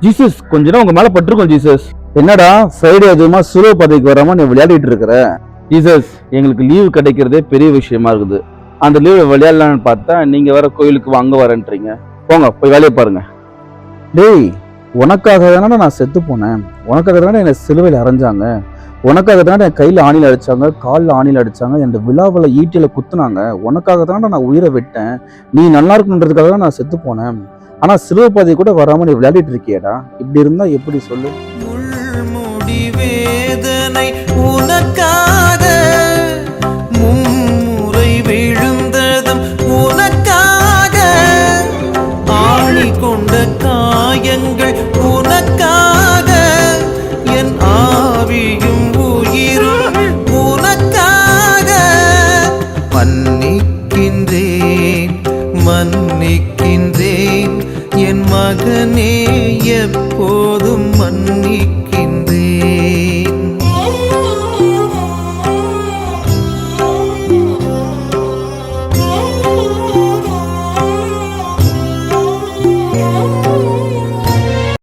Jesus கொஞ்ச நேரம் உங்க மேல பட்டிருக்கோம் ஜீசஸ். என்னடா ஃப்ரைடே அதுமா சிலுவை பாதைக்கு வராம நீ விளையாடிட்டு இருக்கிற? ஜீசஸ் எங்களுக்கு லீவு கிடைக்கிறதே பெரிய விஷயமா இருக்குது. அந்த லீவை விளையாடலான்னு பார்த்தா நீங்க வேற கோயிலுக்கு அங்க வரேன்றீங்க. போங்க போய் வேலையை பாருங்க. டேய், உனக்காக தானே நான் செத்து போனேன், உனக்காக தானே என்னை சிலுவையில் அரைஞ்சாங்க, உனக்காக தானே என் கையில் ஆணியில் அடிச்சாங்க, காலில் ஆணியில் அடிச்சாங்க, என் விழாவில் ஈட்டியில் குத்துனாங்க, உனக்காக தானே நான் உயிரை விட்டேன். நீ நல்லா இருக்கணுன்றதுக்காக தான் நான் செத்து போனேன். ஆனா சிலுவை பாதை கூட வராம நீ விளையாடிட்டு இருக்கியடா. இப்படி இருந்தா எப்படி சொல்லு? வேதனை உனக்காக மும்முறை விழுந்ததும் உனக்காக, ஆணி கொண்ட காயங்கள் உனக்காக, என் ஆவியும் உயிரும் உனக்காக. மன்னிக்கின்றேன் மன்னிக்கின்றேன் என் மகனே, எப்போதும் மன்னிக்க